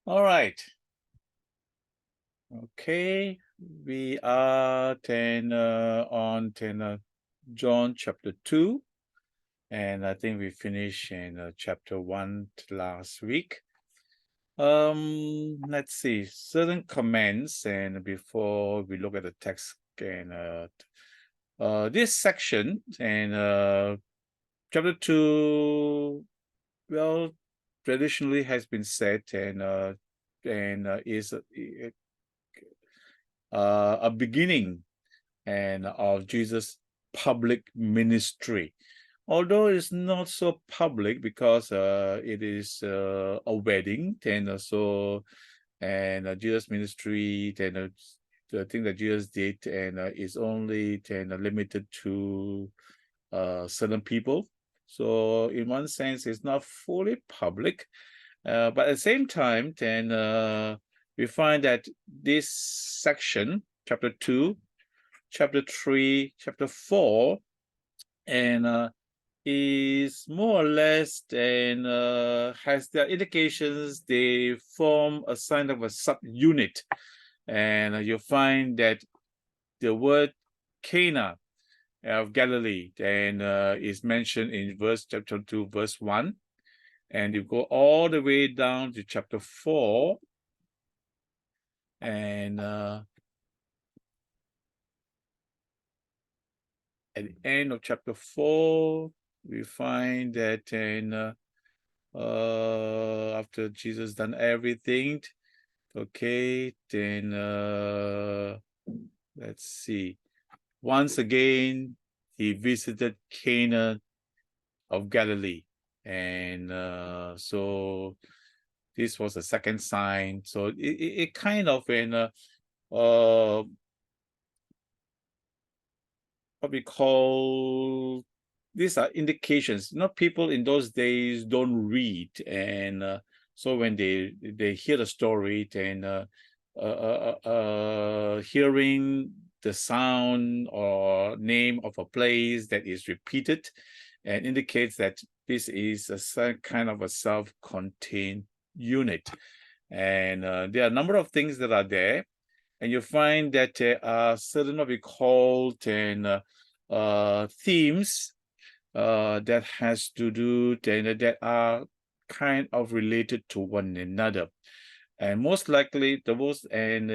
All right. Okay, we are on John chapter 2, and I think we finished in chapter 1 last week. Let's see certain comments, and before we look at the text, this section and chapter 2, well, traditionally has been said and is a beginning and of Jesus' public ministry. Although it's not so public because it is a wedding, Jesus' ministry, the thing that Jesus did is only limited to certain people. So in one sense, it's not fully public, but at the same time, we find that this section, chapter 2, chapter 3, chapter 4, and is more or less has their indications. They form a kind of a subunit, and you find that the word Cana of Galilee is mentioned in chapter 2, verse 1, and you go all the way down to chapter 4, and at the end of chapter 4, we find that after Jesus done everything, okay, let's see. Once again, he visited Cana of Galilee, and so this was a second sign. So it kind of what we call, these are indications. People in those days don't read, and so when they hear the story, hearing the sound or name of a place that is repeated and indicates that this is a kind of a self-contained unit, and there are a number of things that are there. And you find that there are certain what we call themes that has to do that are kind of related to one another, and most likely the most and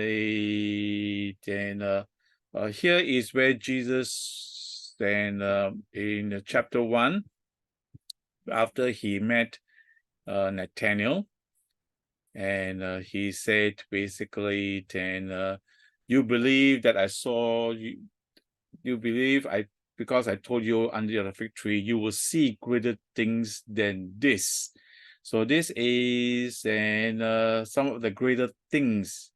here is where Jesus in chapter 1, after he met Nathaniel, and he said basically, you believe that I saw you, you believe because I told you under the fig tree, you will see greater things than this. So this is some of the greater things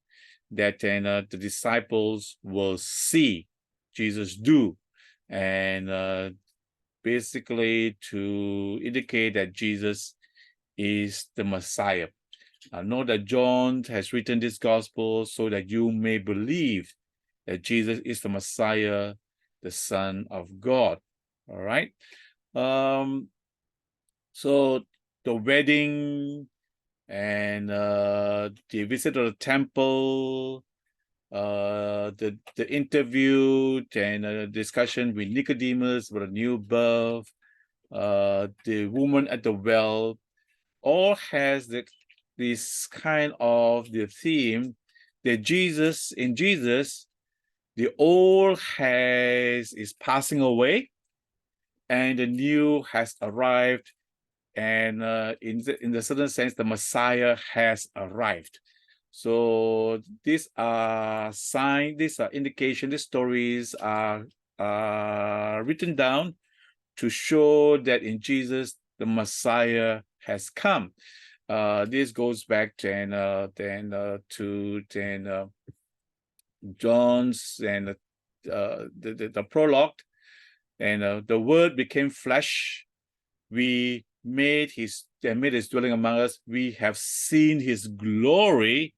that the disciples will see Jesus do, and basically to indicate that Jesus is the Messiah. Know that John has written this gospel so that you may believe that Jesus is the Messiah, the Son of God. All right. So the wedding and the visit to the temple, the interview and discussion with Nicodemus about a new birth, the woman at the well, all has this kind of the theme that in Jesus, the old is passing away and the new has arrived, and in the certain sense, the Messiah has arrived. So these are signs, these are indication, these stories are written down to show that in Jesus, the Messiah has come. This goes back to John's and the prologue, and the Word became flesh. We made his dwelling among us. We have seen his glory,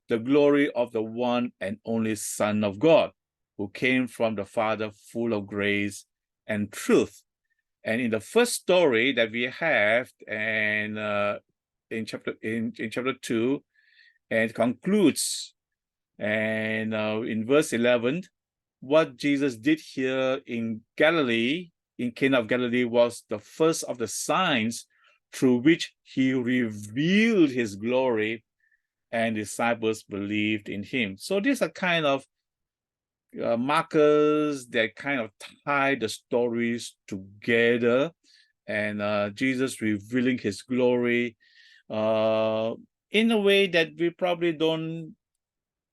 the glory of the one and only Son of God, who came from the Father, full of grace and truth. And in the first story that we have, and in chapter 2, and concludes. And in verse 11, what Jesus did here in Galilee, in Cana of Galilee, was the first of the signs through which he revealed his glory, and disciples believed in him. So these are kind of markers that kind of tie the stories together, and Jesus revealing his glory in a way that we probably don't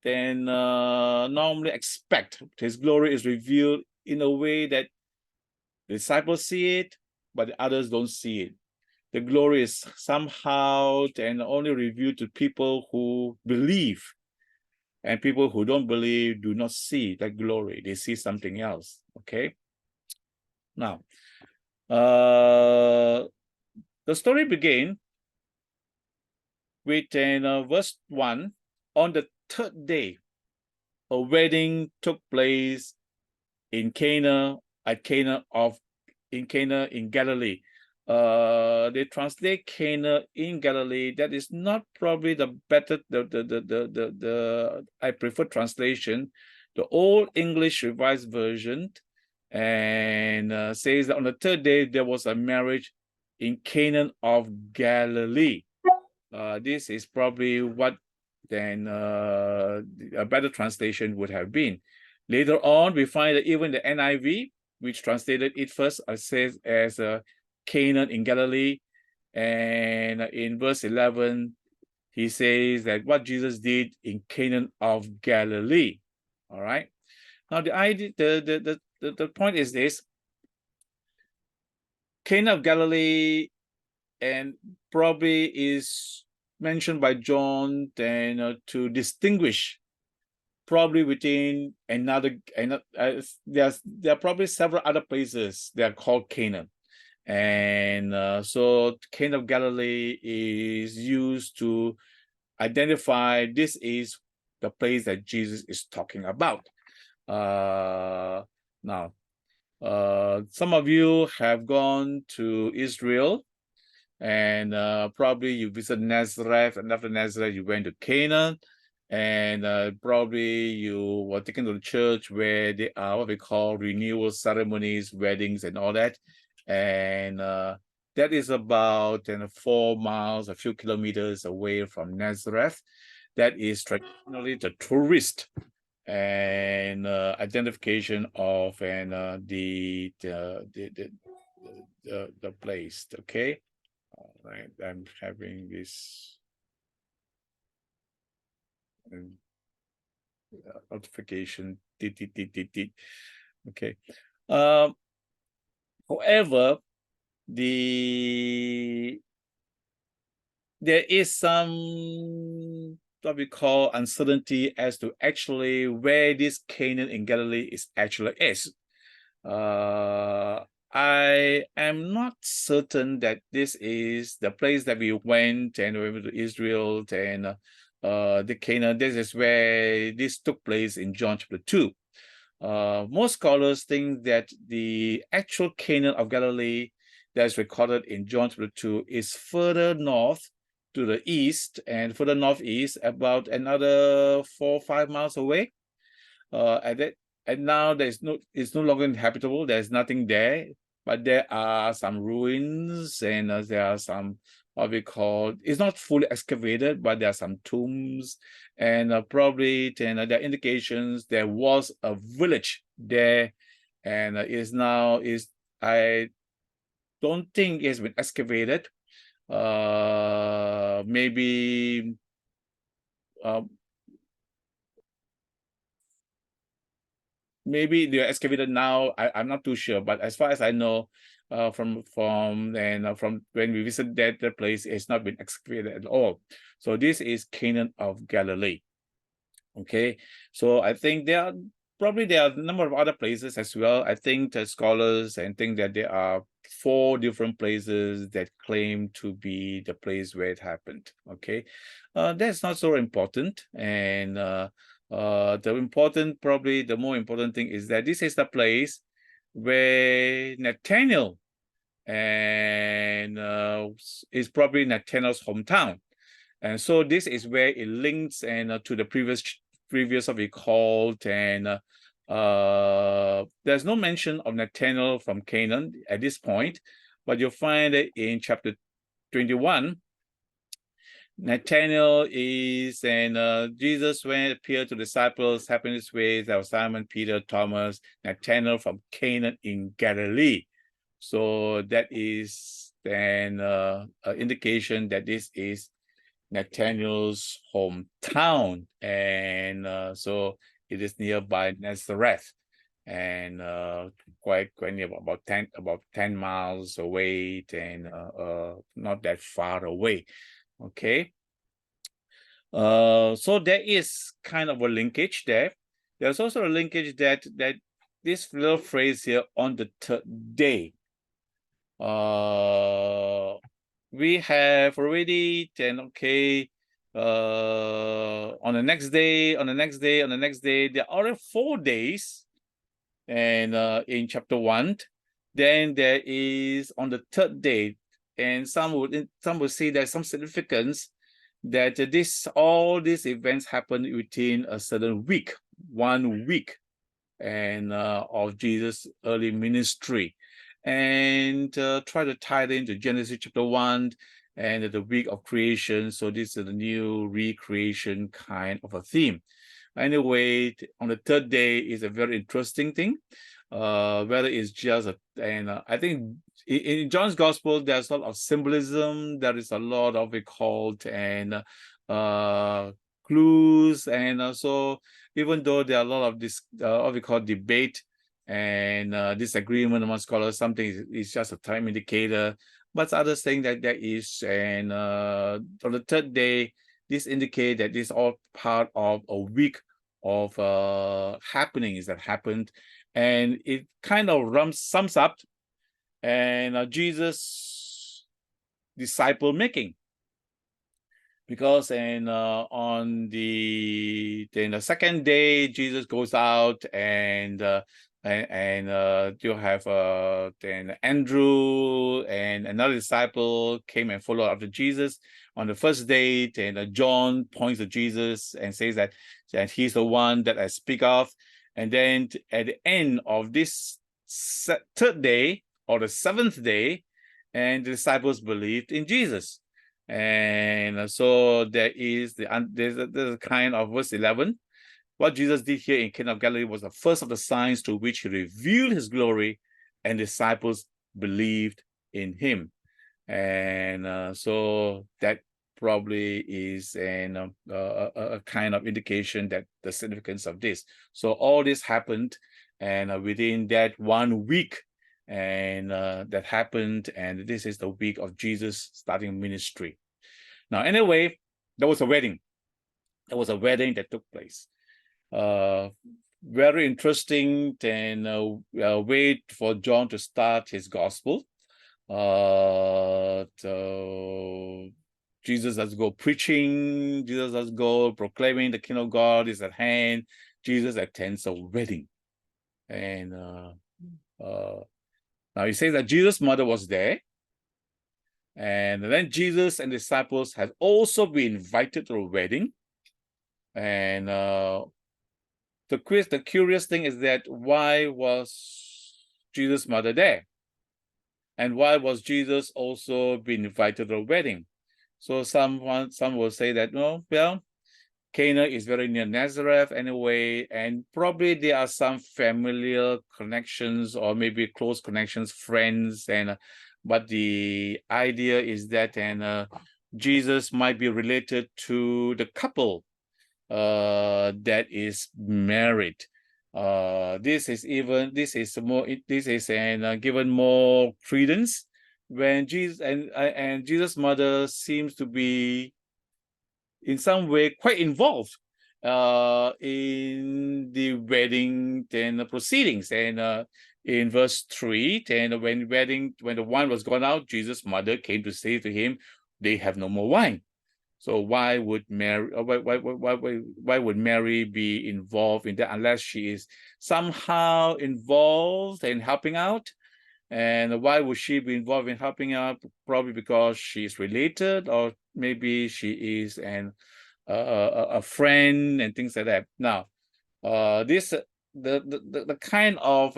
then normally expect. His glory is revealed in a way that the disciples see it, but the others don't see it. The glory is somehow and only revealed to people who believe, and people who don't believe do not see that glory. They see something else. Okay. Now, the story began with verse 1. On the third day, a wedding took place in Cana, in Galilee. They translate Cana in Galilee. That is not probably the better, I prefer translation. The Old English Revised Version, and says that on the third day there was a marriage in Cana of Galilee. This is probably what then a better translation would have been. Later on, we find that even the NIV, which translated it first, says as Canaan in Galilee, and in verse 11, he says that what Jesus did in Canaan of Galilee. All right. Now the idea, the point is this: Cana of Galilee, and probably is mentioned by John then to distinguish probably within another, there are probably several other places that are called Canaan, and so Cana of Galilee is used to identify this is the place that Jesus is talking about. Now, some of you have gone to Israel, and probably you visit Nazareth, and after Nazareth you went to Canaan, and probably you were taken to the church where they are what we call renewal ceremonies, weddings, and all that. And that is about 4 miles, a few kilometers away from Nazareth. That is traditionally the tourist and identification of the place. Okay. All right, I'm having this notification. Okay. However, there is some what we call uncertainty as to actually where this Canaan in Galilee is actually is. I am not certain that this is the place that we went, and we went to Israel, and the Canaan. This is where this took place in John chapter 2. Most scholars think that the actual Canaan of Galilee that is recorded in John chapter 2 is further north to the east, and further northeast about another 4 or 5 miles away. And now it's no longer inhabitable. There's nothing there, but there are some ruins, and there are some what we call, it's not fully excavated, but there are some tombs, and probably there are indications there was a village there, and I don't think it's been excavated. Maybe maybe they're excavated now. I'm not too sure, but as far as I know, from when we visited that place, it's not been excavated at all. So this is Canaan of Galilee. Okay, so I think there are a number of other places as well. I think the scholars and think that there are 4 different places that claim to be the place where it happened. Okay, that's not so important, and the more important thing is that this is the place where Nathanael, and is probably Nathanael's hometown, And so this is where it links and to the previous what we called, and there's no mention of Nathanael from Canaan at this point, but you'll find it in chapter 21. Nathanael is, and Jesus, when it appeared to disciples, happened this way. There was Simon, Peter, Thomas, Nathanael from Canaan in Galilee. So that is then an indication that this is Nathanael's hometown, and so it is nearby Nazareth, and quite near, about 10 miles away, and not that far away. Okay. So there is kind of a linkage there. There's also a linkage that this little phrase here, on the third day. We have already then, okay, on the next day, there are 4 days, and in chapter 1, then there is on the third day, and some would say there's some significance that all these events happen within a certain week, 1 week, and of Jesus' early ministry, and try to tie it into Genesis chapter 1 and the week of creation. So this is the new recreation kind of a theme. Anyway, on the third day is a very interesting thing. Whether it's just I think in John's gospel, there's a lot of symbolism. There is a lot of occult and clues, and so even though there are a lot of this what we call debate and disagreement among scholars, something is just a time indicator, but others saying that there is, and on the third day, this indicates that this is all part of a week of happenings that happened, and it kind of sums up and Jesus' disciple making, because on the second day Jesus goes out, and you have then Andrew and another disciple came and followed after Jesus. On the first day, then John points to Jesus and says that he's the one that I speak of. And then at the end of this third day, or the seventh day, and the disciples believed in Jesus. And so there's a kind of verse 11. What Jesus did here in Cana of Galilee was the first of the signs to which he revealed his glory, and disciples believed in him. And so that probably is a kind of indication that the significance of this. So all this happened, and within that 1 week, and that happened, and this is the week of Jesus starting ministry. Now, anyway, there was a wedding. There was a wedding that took place. Very interesting, and wait for John to start his gospel. Jesus has go preaching. Jesus has go proclaiming the kingdom of God is at hand. Jesus attends a wedding, and now he says that Jesus' mother was there, and then Jesus and disciples had also been invited to a wedding. And the curious thing is that why was Jesus' mother there? And why was Jesus also being invited to a wedding? So some will say that, no, well, Cana is very near Nazareth anyway, and probably there are some familiar connections or maybe close connections, friends, and but the idea is that Jesus might be related to the couple that is married. This is given more credence when Jesus and Jesus' mother seems to be in some way quite involved in the wedding proceedings. And in verse 3, when the wine was gone out, Jesus' mother came to say to him, they have no more wine. So why would Mary be involved in that unless she is somehow involved in helping out? And why would she be involved in helping out? Probably because she's related, or maybe she is a friend and things like that. Now, the kind of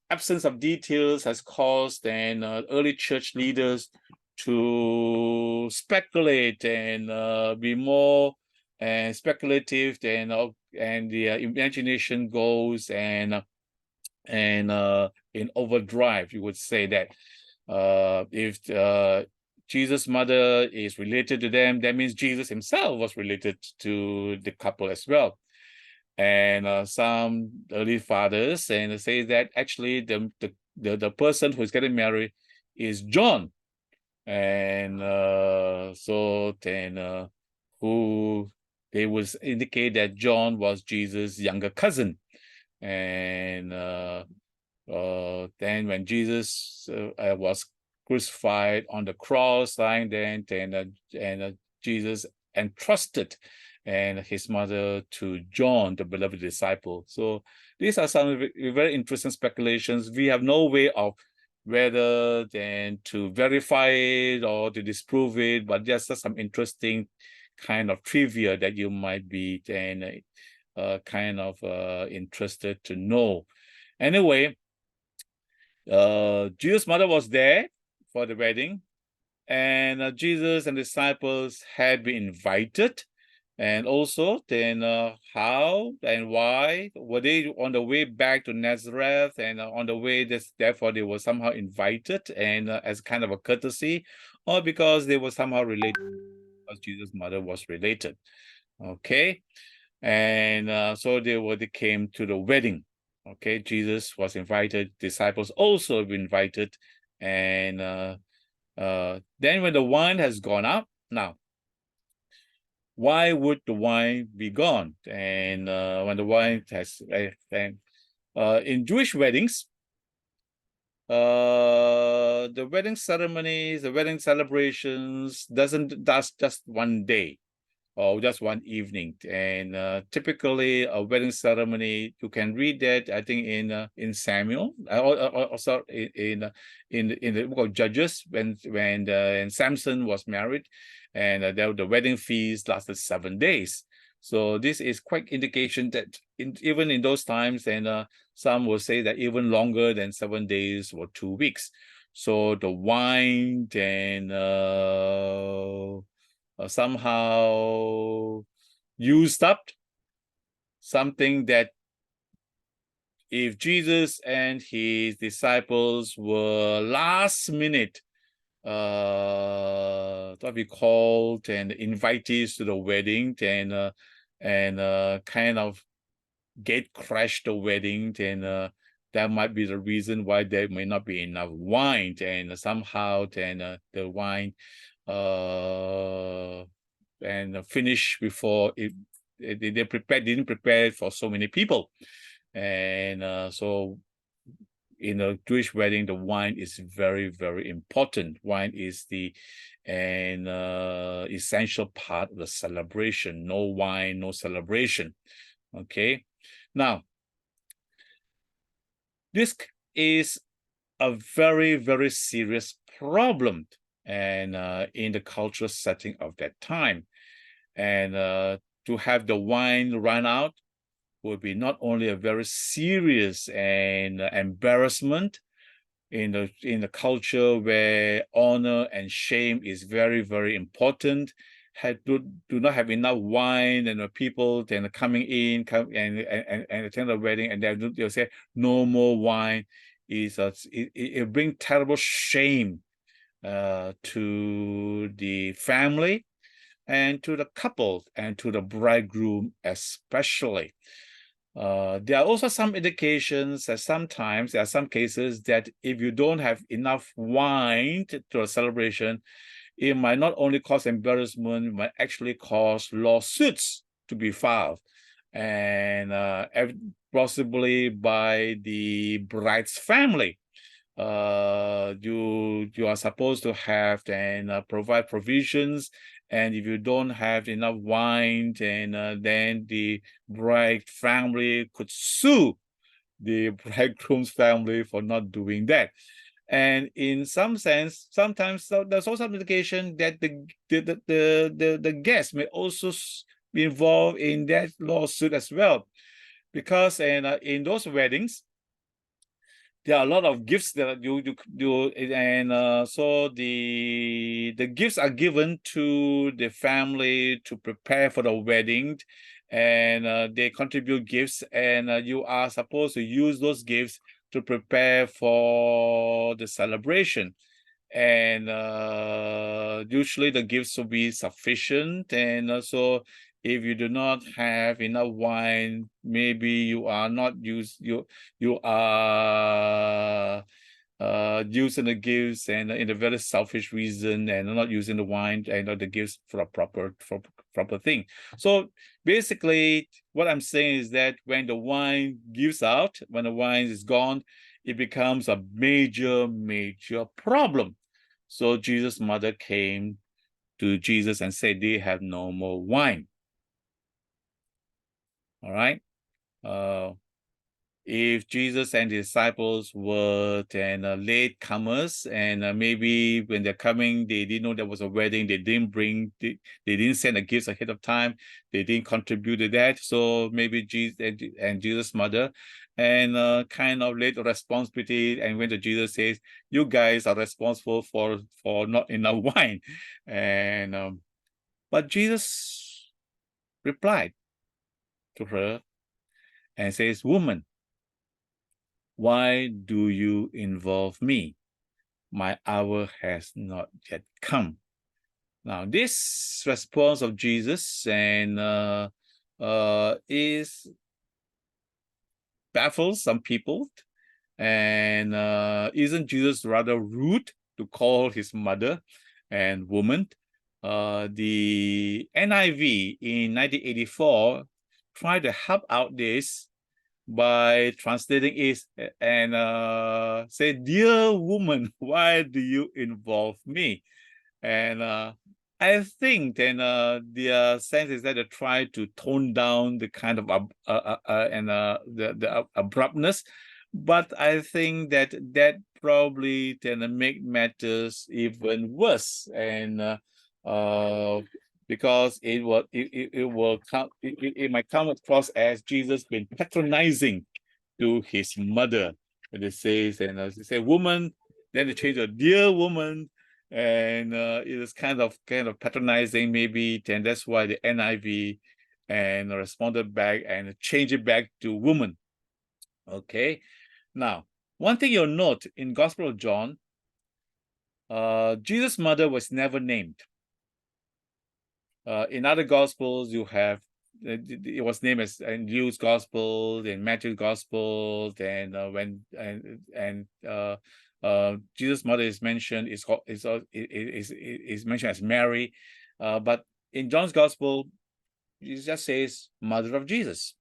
absence of details has caused early church leaders to speculate and be more speculative, and the imagination goes in overdrive. You would say that if Jesus' mother is related to them, that means Jesus himself was related to the couple as well. And some early fathers and say that actually the person who's getting married is John, and so then who they would indicate that John was Jesus' younger cousin. And then when Jesus was crucified on the cross line, then Jesus entrusted and his mother to John, the beloved disciple. So these are some very interesting speculations. We have no way of whether then to verify it or to disprove it, but just some interesting kind of trivia that you might be then kind of interested to know. Anyway, Jesus' mother was there for the wedding, and Jesus and disciples had been invited. And also then how and why were they on the way back to Nazareth, and on the way therefore they were somehow invited and as kind of a courtesy, or because they were somehow related, because Jesus' mother was related. Okay. And so they came to the wedding. Okay, Jesus was invited, disciples also were invited, and then when the wine has gone up, now why would the wine be gone? And when the wine has in Jewish weddings, the wedding ceremonies, the wedding celebrations doesn't just one day or just one evening. And typically a wedding ceremony, you can read that I think in Samuel, also in the book of Judges, when Samson was married, and the wedding feast lasted 7 days. So this is quite indication that even in those times, and some will say that even longer than 7 days or 2 weeks. So the wine then somehow used up, something that if Jesus and his disciples were last minute what we call and invitees to the wedding, and kind of gate crash the wedding, then that might be the reason why there may not be enough wine, and somehow then the wine and finish before they didn't prepare for so many people. And so in a Jewish wedding, the wine is very, very important. Wine is the essential part of the celebration. No wine, no celebration. Okay. Now, this is a very, very serious problem, and in the cultural setting of that time. And to have the wine run out would be not only a very serious and embarrassment in the culture where honor and shame is very, very important. Do not have enough wine, and the people then coming in and attend the wedding, and they'll say no more wine. It brings terrible shame to the family and to the couple and to the bridegroom especially. There are also some indications that sometimes there are some cases that if you don't have enough wine to a celebration, it might not only cause embarrassment, it might actually cause lawsuits to be filed, and possibly by the bride's family. You are supposed to have and provide provisions, and if you don't have enough wine, then the bride family could sue the bridegroom's family for not doing that. And in some sense, sometimes there's also some indication that the guest may also be involved in that lawsuit as well, because in those weddings, there are a lot of gifts that you do, and so the gifts are given to the family to prepare for the wedding, and they contribute gifts, and you are supposed to use those gifts to prepare for the celebration. And usually the gifts will be sufficient, and also if you do not have enough wine, maybe you are not you are using the gifts and in a very selfish reason, and not using the wine and the gifts for a proper thing. So basically what I'm saying is that when the wine gives out, when the wine is gone, it becomes a major problem. So Jesus' mother came to Jesus and said, they have no more wine. All right. If Jesus and the disciples were late comers, and maybe when they're coming, they didn't know there was a wedding, they didn't send the gifts ahead of time, they didn't contribute to that. So maybe Jesus and Jesus' mother and kind of laid responsibility and went to Jesus, says, you guys are responsible for not enough wine. And but Jesus replied to her and says, woman, why do you involve me? My hour has not yet come. Now, this response of Jesus is baffles some people. And isn't Jesus rather rude to call his mother and woman? The NIV in 1984 tried to help out this by translating it and say, dear woman, why do you involve me? And I think then their sense is that they try to tone down the kind of the abruptness, but I think that probably then make matters even worse, and because it might come across as Jesus being patronizing to his mother. And it says, and they say, woman, then they change a dear woman, and it is kind of patronizing maybe, and that's why the NIV and responded back and changed it back to woman. Okay, now one thing you'll note in Gospel of John, Jesus' mother was never named. In other Gospels, you have it was named as in Luke's Gospel, in Matthew's Gospel, and Jesus' mother is mentioned is mentioned as Mary, but in John's Gospel, it just says mother of Jesus.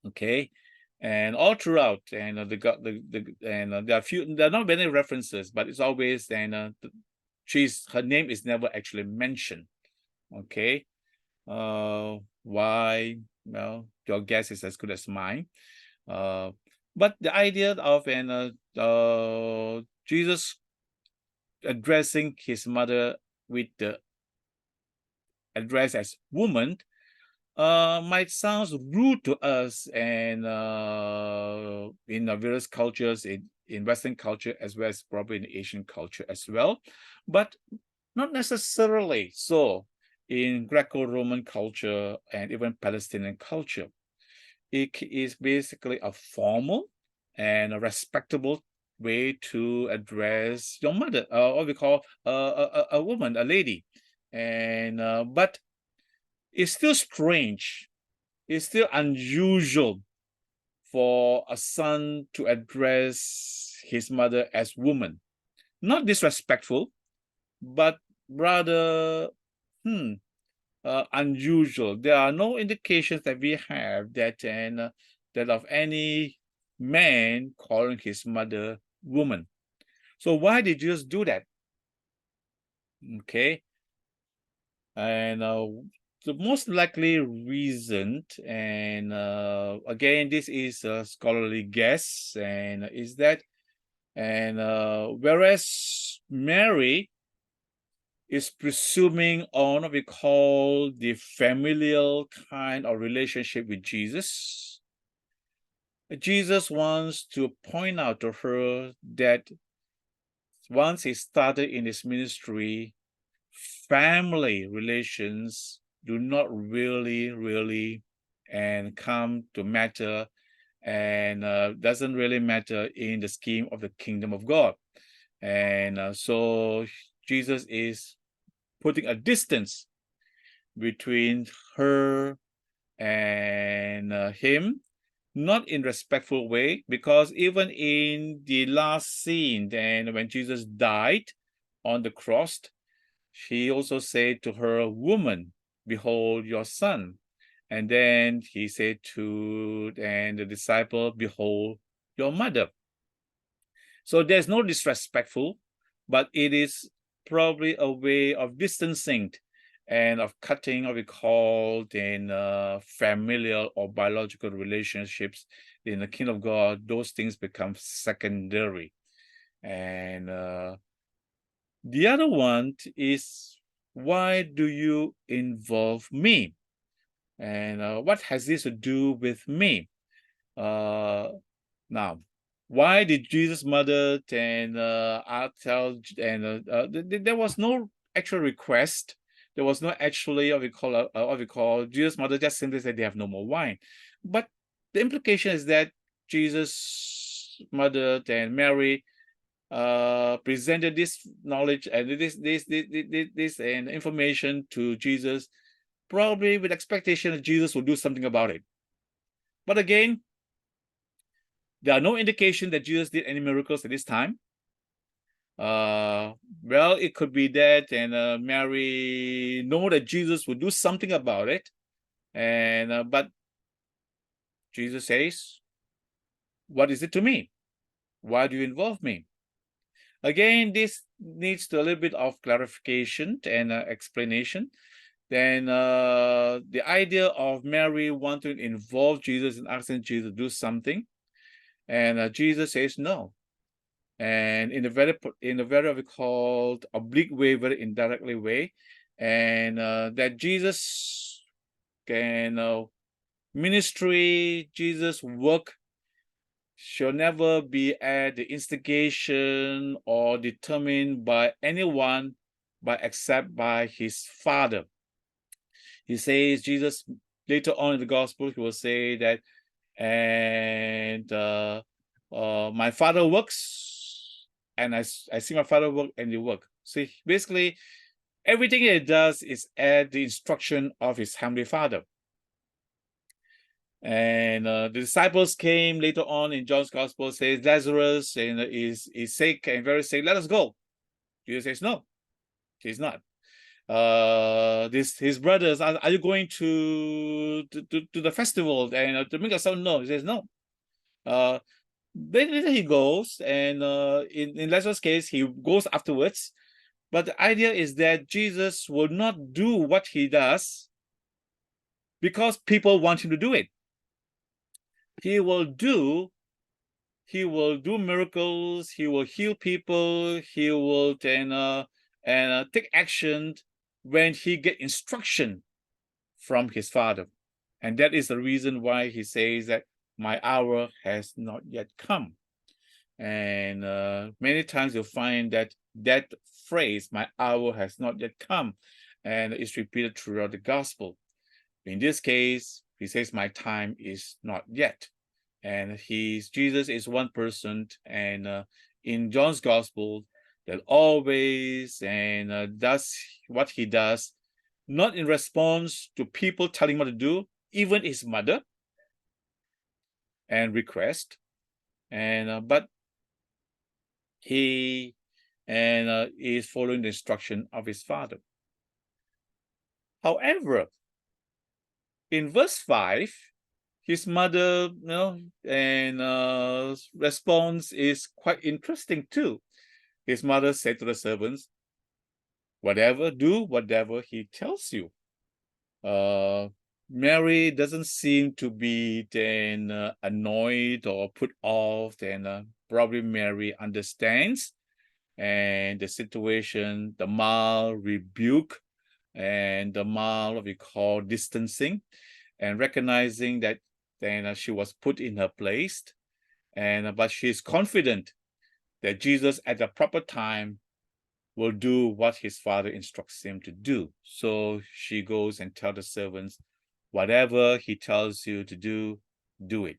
Okay, and all throughout, and there are not many references, but it's always her name is never actually mentioned. Okay, why? Well, your guess is as good as mine. But the idea of Jesus addressing his mother with the address as woman might sound rude to us, and in various cultures, in Western culture as well as probably in Asian culture as well, but not necessarily so in Greco-Roman culture and even Palestinian culture. It is basically a formal and a respectable way to address your mother, or what we call a woman, a lady. And but it's still strange, it's still unusual for a son to address his mother as woman. Not disrespectful, but rather unusual. There are no indications that we have that of any man calling his mother woman. So why did Jesus do that? Okay, and the most likely reason, and again, this is a scholarly guess, and is that And whereas Mary is presuming on what we call the familial kind of relationship with Jesus, Jesus wants to point out to her that once he started in his ministry, family relations do not really and come to matter, and doesn't really matter in the scheme of the kingdom of God. And so Jesus is putting a distance between her and him, not in respectful way, because even in the last scene, then when Jesus died on the cross, he also said to her, "Woman, behold your son." And then he said to the disciple, "Behold your mother." So there's no disrespectful, but it is probably a way of distancing and of cutting what we call in familial or biological relationships. In the kingdom of God, those things become secondary. And the other one is, why do you involve me? And what has this to do with me? Now, why did Jesus' mother and tell, and there was no actual request. There was no actually what we call Jesus' mother just simply said they have no more wine. But the implication is that Jesus' mother and Mary presented this knowledge and this and information to Jesus, probably with expectation that Jesus will do something about it. But again, there are no indication that Jesus did any miracles at this time. Well, it could be that, and Mary know that Jesus would do something about it, and but Jesus says, "What is it to me? Why do you involve me?" Again, this needs to a little bit of clarification and explanation. Then the idea of Mary wanting to involve Jesus and asking Jesus to do something, and Jesus says no. And in a very what we called oblique way, very indirectly way, and that Jesus can ministry, Jesus' work shall never be at the instigation or determined by anyone, but except by his Father. He says, Jesus later on in the gospel, he will say that, and my Father works, and I see my Father work, and you work. See, basically, everything he does is at the instruction of his heavenly Father. And the disciples came later on in John's gospel, says Lazarus is sick and very sick. Let us go. Jesus says no, he's not. His brothers, are you going to the festival and to make a son? No, he says no. Then he goes, and in Lazarus' case, he goes afterwards. But the idea is that Jesus will not do what he does because people want him to do it. He will do miracles. He will heal people. He will take action when he get instruction from his Father. And that is the reason why he says that my hour has not yet come. And many times you'll find that phrase, my hour has not yet come, and it's repeated throughout the gospel. In this case, he says, my time is not yet. And Jesus is one person, and in John's gospel, that always and does what he does, not in response to people telling him what to do, even his mother, and request, and but he is following the instruction of his Father. However, in verse 5, his mother, response is quite interesting too. His mother said to the servants, do whatever he tells you. Mary doesn't seem to be then annoyed or put off. Then probably Mary understands and the situation, the mild rebuke and the mild what we call distancing, and recognizing that then she was put in her place, and but she is confident that Jesus at the proper time will do what his father instructs him to do. So she goes and tells the servants, whatever he tells you to do it.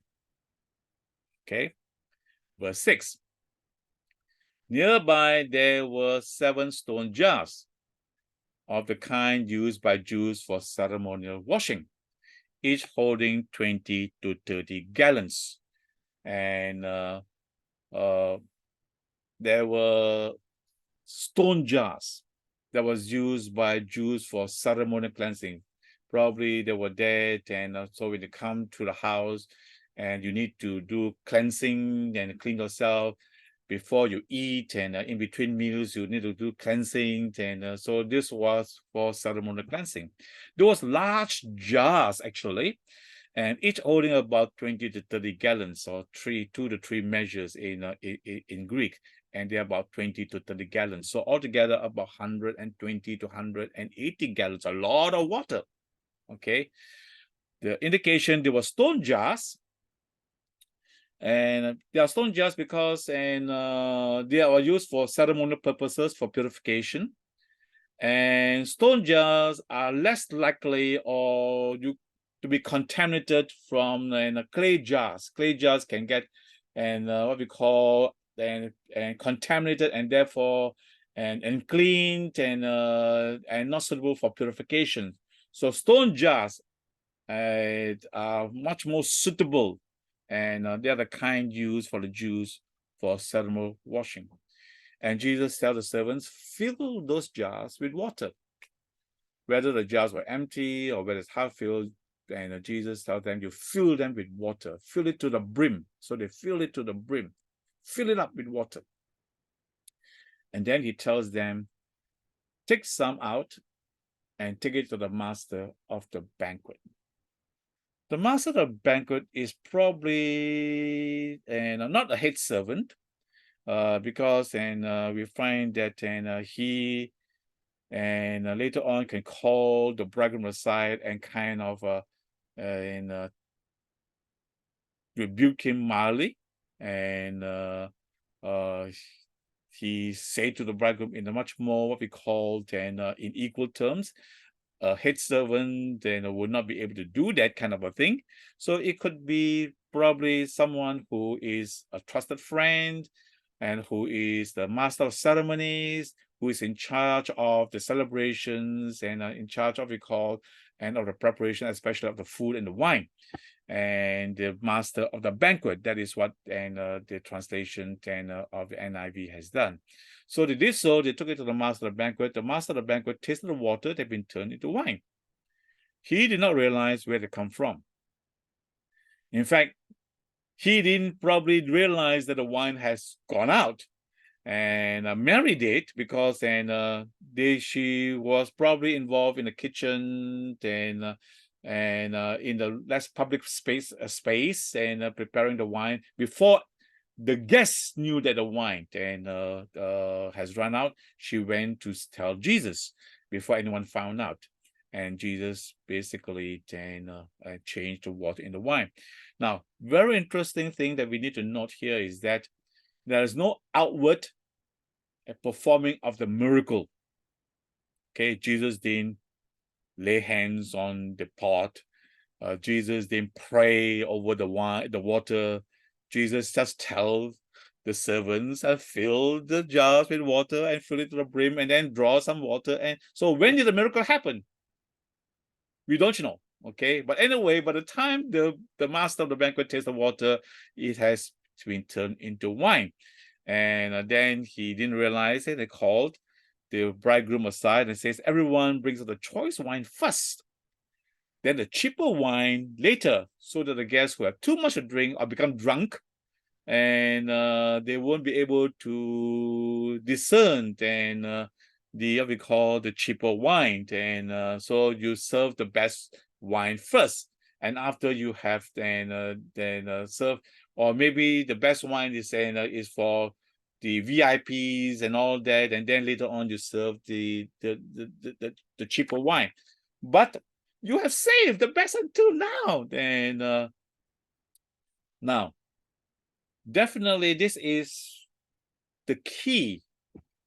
Okay. Verse 6. Nearby there were 7 stone jars of the kind used by Jews for ceremonial washing, each holding 20 to 30 gallons. And there were stone jars that was used by Jews for ceremonial cleansing. Probably they were dead, and so when they come to the house and you need to do cleansing and clean yourself before you eat, and in between meals you need to do cleansing, and so this was for ceremonial cleansing. Those large jars actually, and each holding about 20 to 30 gallons, or 2 to 3 measures in Greek, and they're about 20 to 30 gallons. So altogether about 120 to 180 gallons, a lot of water. Okay, the indication there were stone jars, and they are stone jars because they are used for ceremonial purposes, for purification. And stone jars are less likely to be contaminated from clay jars. Clay jars can get what we call and contaminated, and therefore and cleaned and not suitable for purification. So stone jars are much more suitable, and they are the kind used for the Jews for ceremonial washing. And Jesus tells the servants, fill those jars with water. Whether the jars were empty or whether it's half filled, and Jesus tells them, you fill them with water, fill it to the brim. So they fill it to the brim, fill it up with water. And then he tells them, take some out and take it to the master of the banquet. The master of the banquet is probably not a head servant, because we find that he later on can call the bridegroom aside and kind of rebuke him mildly, and he said to the bridegroom in a much more what we call in equal terms. A head servant would not be able to do that kind of a thing. So it could be probably someone who is a trusted friend and who is the master of ceremonies, who is in charge of the celebrations and in charge of of the preparation, especially of the food and the wine, and the master of the banquet. That is what the translation of the NIV has done. So they did so. They took it to the master of the banquet. The master of the banquet tasted the water that had been turned into wine. He did not realize where they come from. In fact, he didn't probably realize that the wine has gone out. And Mary did, because she was probably involved in the kitchen and in the less public space and preparing the wine before the guests knew that the wine has run out. She went to tell Jesus before anyone found out, and Jesus basically changed the water in the wine. Now, very interesting thing that we need to note here is that there is no outward performing of the miracle. Okay, Jesus didn't lay hands on the pot. Jesus didn't pray over the water. Jesus just tells the servants, fill the jars with water and fill it to the brim, and then draw some water. And so when did the miracle happen? We don't know. Okay, but anyway, by the time the master of the banquet tastes the water, it has been turned into wine. And then he didn't realize it. They called the bridegroom aside and says, everyone brings out the choice wine first, then the cheaper wine later, so that the guests who have too much to drink or become drunk, and they won't be able to discern what we call the cheaper wine. And so you serve the best wine first, and after you have then serve, or maybe the best wine is for the VIPs and all that, and then later on you serve the cheaper wine. But you have saved the best until now. Then now, definitely this is the key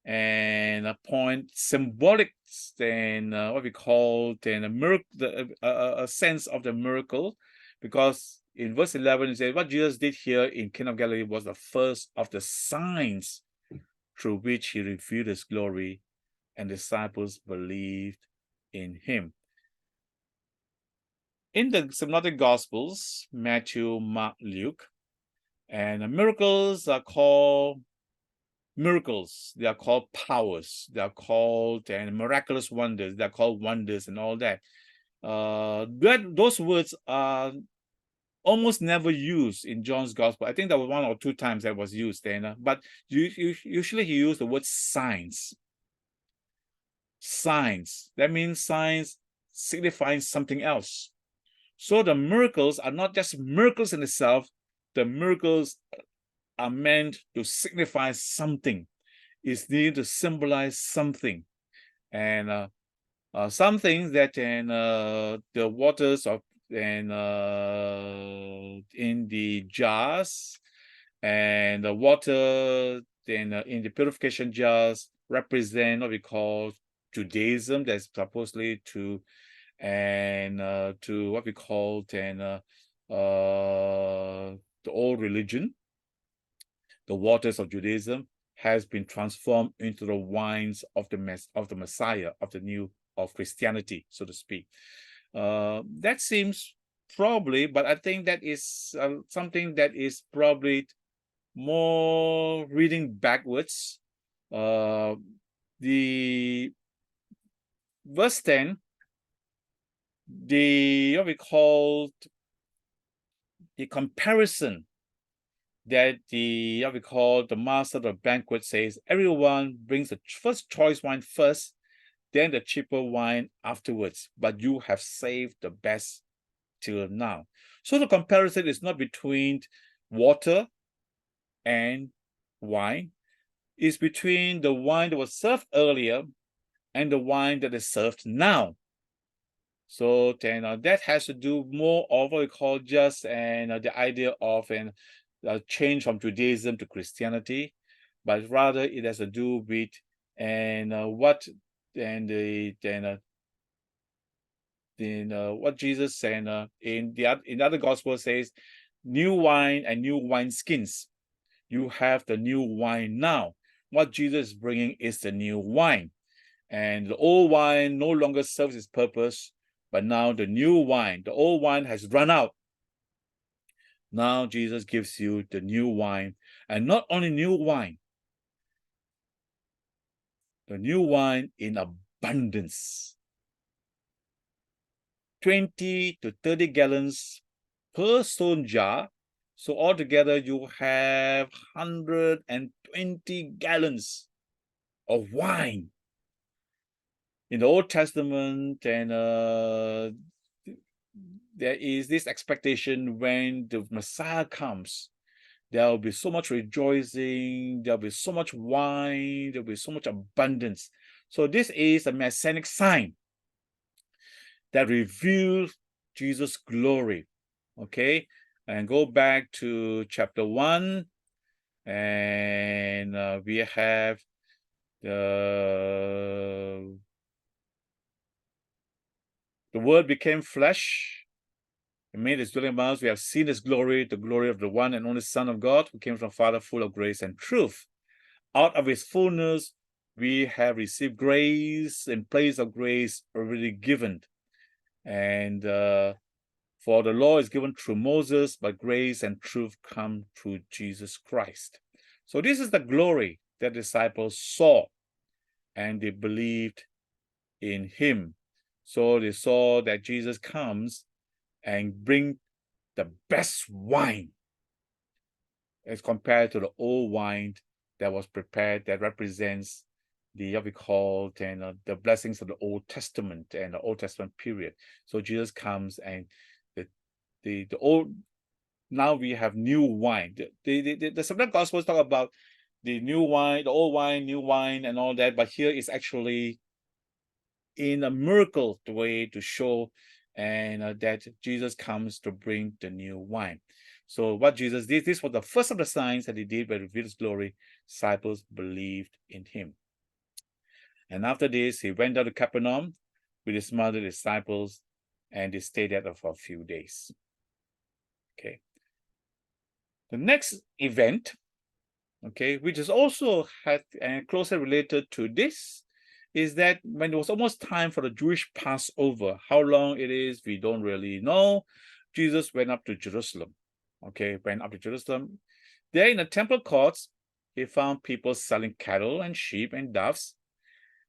and a point symbolic, then what we call then a miracle, a sense of the miracle, because in verse 11 it says what Jesus did here in Cana of Galilee was the first of the signs through which he revealed his glory, and disciples believed in him. In the Synoptic Gospels, Matthew, Mark, Luke, and miracles are called miracles. They are called powers. They are called miraculous wonders. They are called wonders and all that. Those words are almost never used in John's Gospel. I think there was 1 or 2 times that was used there, but usually he used the word signs. Signs. That means signs signifying something else. So the miracles are not just miracles in itself. The miracles are meant to signify something. It's needed to symbolize something. And something that the waters of in the jars, and the water in the purification jars represent what we call Judaism, that's supposedly to what we call the old religion. The waters of Judaism has been transformed into the wines of the Messiah, of Christianity, so to speak. That seems probably, but I think that is something that is probably more reading backwards. The verse 10, what we call the comparison that what we call the master of the banquet says, everyone brings the first choice wine first, then the cheaper wine afterwards, but you have saved the best till now. So the comparison is not between water and wine. It's between the wine that was served earlier and the wine that is served now. So then that has to do more of what we call just the idea of a change from Judaism to Christianity, but rather it has to do with what what Jesus said in other gospel says, new wine and new wine skins. You have the new wine now. What Jesus is bringing is the new wine, and the old wine no longer serves its purpose, but now the new wine, the old wine has run out. Now Jesus gives you the new wine, and not only new wine, the new wine in abundance. 20 to 30 gallons per stone jar. So altogether you have 120 gallons of wine. In the Old Testament, and there is this expectation when the Messiah comes, there will be so much rejoicing, there will be so much wine, there will be so much abundance. So this is a messianic sign that reveals Jesus' glory. Okay, and go back to chapter 1, and we have the Word became flesh and made his dwelling among us. We have seen his glory, the glory of the one and only Son of God, who came from Father, full of grace and truth. Out of his fullness, we have received grace in place of grace already given. And for the law is given through Moses, but grace and truth come through Jesus Christ. So this is the glory that disciples saw, and they believed in him. So they saw that Jesus comes and bring the best wine as compared to the old wine that was prepared, that represents what we call then the blessings of the Old Testament and the Old Testament period. So Jesus comes and the old, now we have new wine. The September Gospels talk about the new wine, the old wine, new wine, and all that. But here is actually in a miracle way to show and that Jesus comes to bring the new wine. So what Jesus did, this was the first of the signs that he did by revealed his glory. Disciples believed in him. And after this, he went down to Capernaum with his mother, disciples, and they stayed there for a few days. Okay. The next event, okay, which is also closely related to this, is that when it was almost time for the Jewish Passover, how long it is, we don't really know. Jesus went up to Jerusalem. Okay, went up to Jerusalem. There in the temple courts, he found people selling cattle and sheep and doves,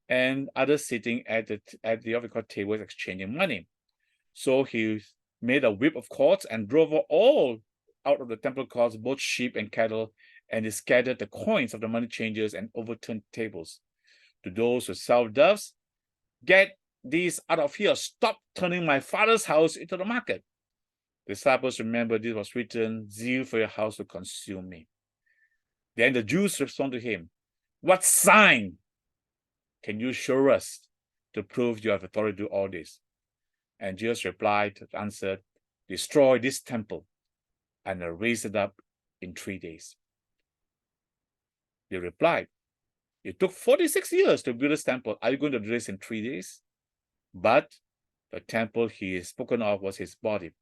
and others sitting at the what we call tables exchanging money. So he made a whip of cords and drove all out of the temple courts, both sheep and cattle, and he scattered the coins of the money changers and overturned tables. To those who sell doves, get these out of here. Stop turning my father's house into the market. The disciples remembered this was written, zeal for your house will consume me. Then the Jews respond to him, what sign can you show us to prove you have authority to do all this? And Jesus answered, destroy this temple and I'll raise it up in 3 days. They replied, it took 46 years to build this temple. Are you going to do this in 3 days? But the temple he is spoken of was his body.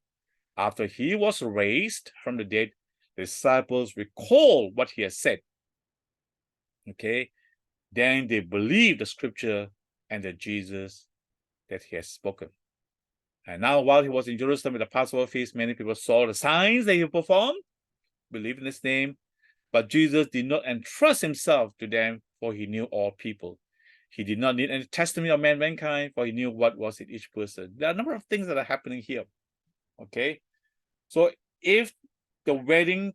After he was raised from the dead, the disciples recall what he has said. Okay, then they believe the scripture and the Jesus that he has spoken. And now while he was in Jerusalem at the Passover feast, many people saw the signs that he performed, believed in his name, but Jesus did not entrust himself to them, for he knew all people. He did not need any testimony of mankind, for he knew what was in each person. There are a number of things that are happening here. Okay, so if the wedding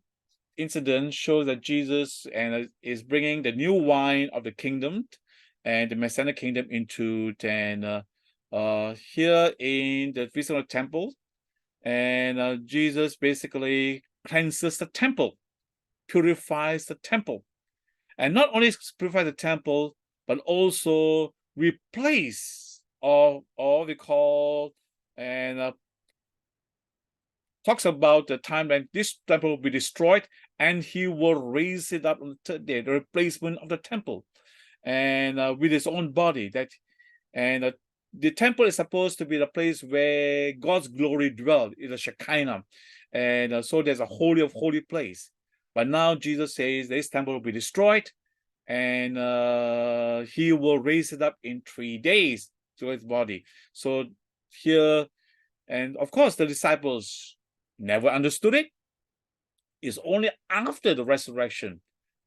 incident shows that Jesus is bringing the new wine of the kingdom and the Messianic kingdom into here in the visit of the temple, and Jesus basically cleanses the temple, purifies the temple, and not only purifies the temple, but also replace all we call and talks about the time when this temple will be destroyed and he will raise it up on the third day, the replacement of the temple, and with his own body. The temple is supposed to be the place where God's glory dwelled, in the Shekinah, and so there's a holy of holy place. But now Jesus says this temple will be destroyed, and he will raise it up in 3 days to his body. So here, and of course, the disciples never understood it. It's only after the resurrection,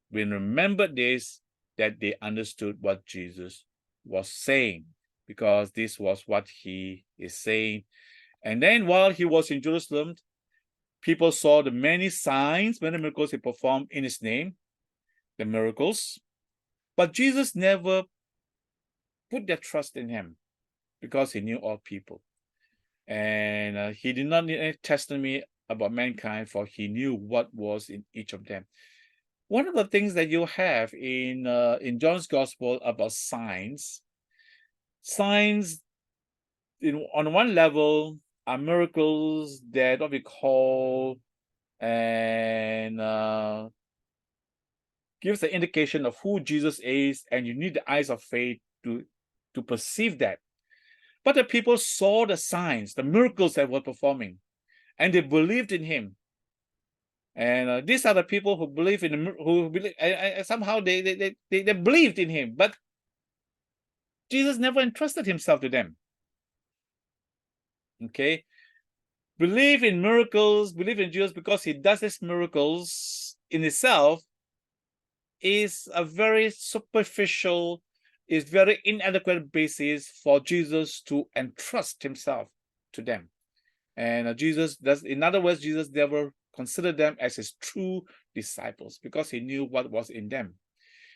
when remembered this, that they understood what Jesus was saying, because this was what he is saying. And then while he was in Jerusalem, people saw the many signs, many miracles he performed in his name, the miracles. But Jesus never put their trust in him, because he knew all people. And he did not need any testimony about mankind, for he knew what was in each of them. One of the things that you have in John's Gospel about signs on one level are miracles that what we call and gives the indication of who Jesus is, and you need the eyes of faith to perceive that. But the people saw the signs, the miracles that were performing, and they believed in him. And these are the people who believe in somehow they believed in him, but Jesus never entrusted himself to them. Okay, believe in miracles, believe in Jesus because he does these miracles in itself is a very superficial, is very inadequate basis for Jesus to entrust himself to them. And Jesus does, in other words, Jesus never considered them as his true disciples because he knew what was in them.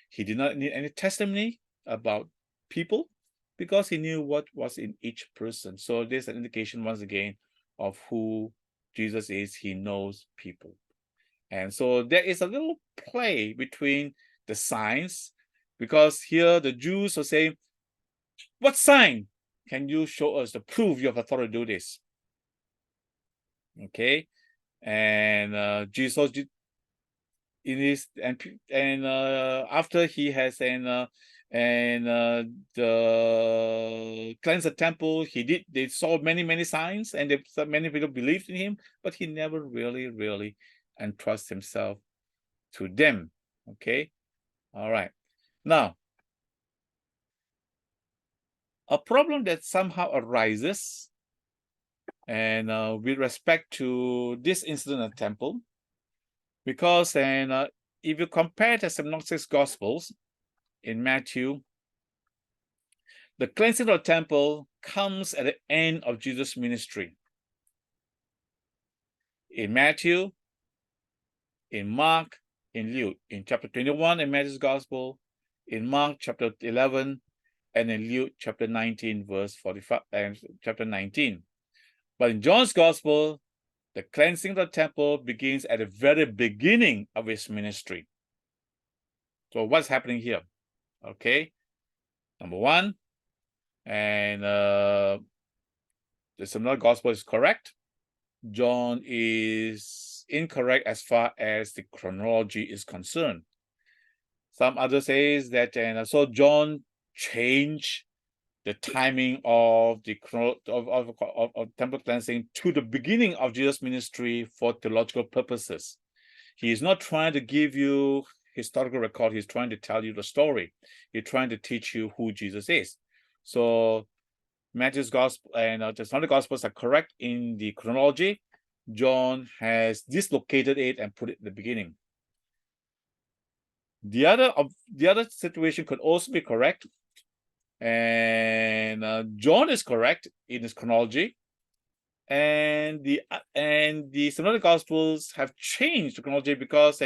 He did not need any testimony about people because he knew what was in each person. So there's an indication once again of who Jesus is. He knows people. And so there is a little play between the signs, because here the Jews are saying, what sign can you show us to prove you have authority to do this? Okay. And Jesus in his and after he has the cleanse the temple, they saw many signs, and many people believed in him, but he never really entrusted himself to them. Okay. All right. Now, a problem that somehow arises and with respect to this incident at temple, because if you compare the synoptic gospels in Matthew, the cleansing of the temple comes at the end of Jesus' ministry. In Matthew, in Mark, in Luke, in chapter 21 in Matthew's gospel, in Mark chapter 11, and in Luke chapter 19, verse 45, and chapter 19. But in John's gospel, the cleansing of the temple begins at the very beginning of his ministry. So what's happening here? Okay, number one, and the similar gospel is correct. John is incorrect as far as the chronology is concerned. Some others says that, and so John changed the timing of the of temple cleansing to the beginning of Jesus' ministry for theological purposes. He is not trying to give you historical record. He's trying to tell you the story. He's trying to teach you who Jesus is. So Matthew's gospel and the other gospels are correct in the chronology. John has dislocated it and put it at the beginning. The other situation could also be correct, and John is correct in his chronology, and the synoptic gospels have changed the chronology because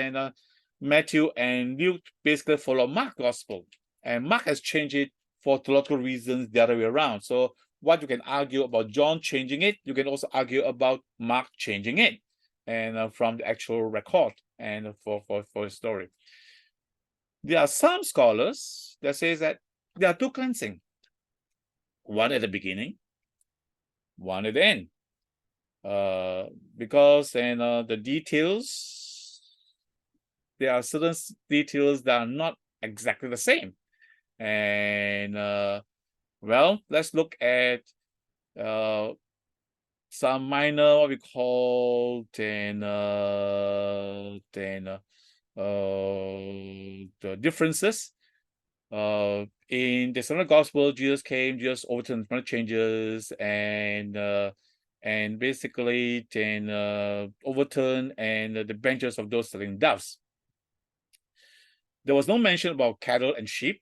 Matthew and Luke basically follow Mark's gospel, and Mark has changed it for theological reasons the other way around. So what you can argue about John changing it, you can also argue about Mark changing it, and from the actual record and for the story. There are some scholars that says that there are two cleansing, one at the beginning, one at the end, because the details, there are certain details that are not exactly the same. And well, let's look at some minor, what we call the differences. In the Synoptic Gospel, Jesus came, Jesus overturned the changes, and basically overturned the benches of those selling doves. There was no mention about cattle and sheep,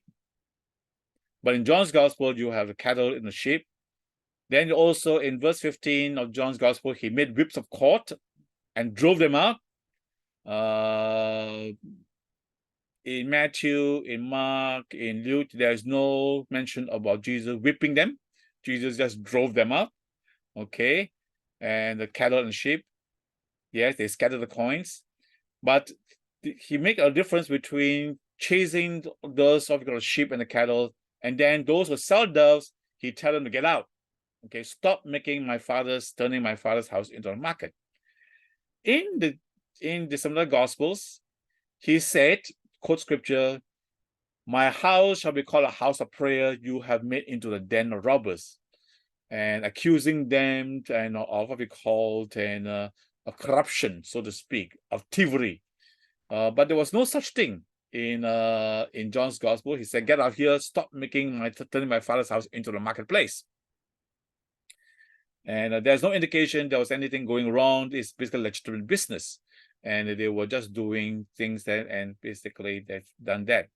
but in John's Gospel, you have the cattle and the sheep. Then also in verse 15 of John's Gospel, he made whips of cord and drove them out. In Matthew, in Mark, in Luke, there's no mention about Jesus whipping them. Jesus just drove them out. Okay. And the cattle and sheep, yes, they scatter the coins. But he make a difference between chasing those of the sheep and the cattle, and then those who sell doves, he tell them to get out. Okay, stop turning my father's house into a market. In the similar gospels, he said, quote scripture, "My house shall be called a house of prayer, you have made into the den of robbers," and accusing them of what we call of corruption, so to speak, of thievery. But there was no such thing in John's gospel. He said, "Get out here, stop turning my father's house into the marketplace." And there's no indication there was anything going wrong. It's basically legitimate business, and they were just doing things basically they've done that.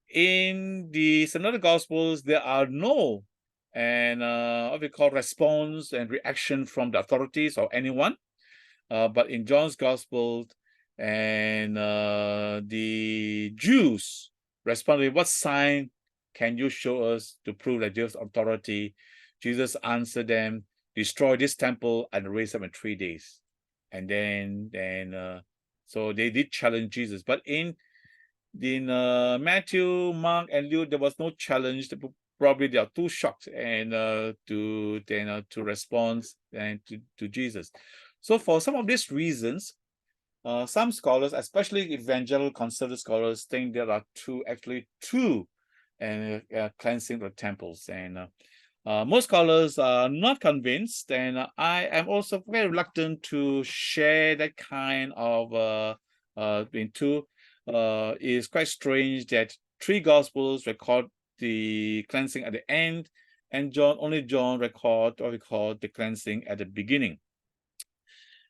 In the Synoptic Gospels, there are no what we call response and reaction from the authorities or anyone. But in John's Gospel, and the Jews responded, "What sign can you show us to prove that you have authority?" Jesus answered them, "Destroy this temple and raise up in 3 days." And then so they did challenge Jesus. But in Matthew, Mark, and Luke, there was no challenge. Probably they are too shocked and to respond and to Jesus. So for some of these reasons, some scholars, especially evangelical conservative scholars, think there are actually two cleansing the temples. And most scholars are not convinced, and I am also very reluctant to share that kind of into. It's quite strange that 3 Gospels record the cleansing at the end, and only John record the cleansing at the beginning.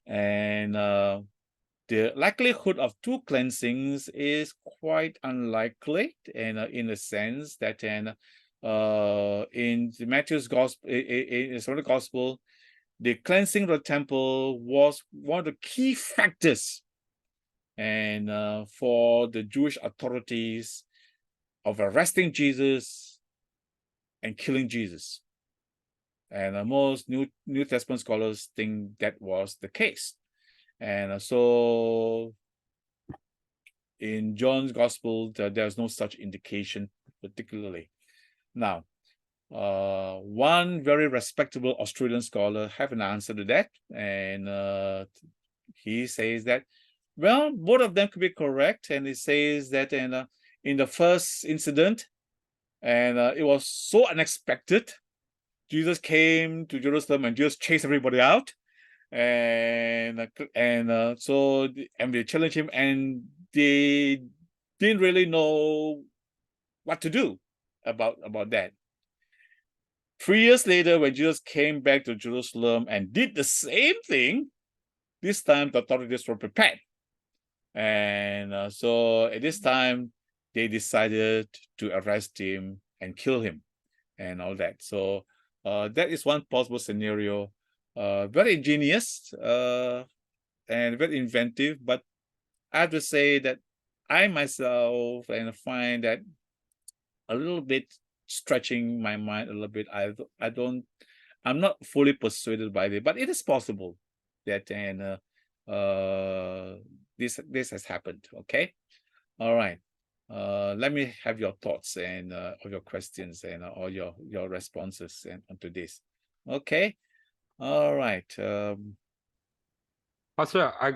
And the likelihood of 2 cleansings is quite unlikely, and in the sense that in Matthew's gospel, in the gospel, the cleansing of the temple was one of the key factors and for the Jewish authorities of arresting Jesus and killing Jesus. And most New Testament scholars think that was the case. And so in John's gospel, there's no such indication particularly. Now, one very respectable Australian scholar have an answer to that, and he says that, well, both of them could be correct, and he says that in the first incident, and it was so unexpected. Jesus came to Jerusalem and just chased everybody out, and they challenged him, and they didn't really know what to do about that. 3 years later, when Jesus came back to Jerusalem and did the same thing, this time the authorities were prepared. And so at this time, they decided to arrest him and kill him and all that. So that is one possible scenario. Very ingenious and very inventive, but I have to say that I myself find that a little bit stretching my mind a little bit. I'm not fully persuaded by it, but it is possible that this has happened. Okay, all right. Let me have your thoughts and or your questions and or your responses onto this. Okay, all right. Pastor, I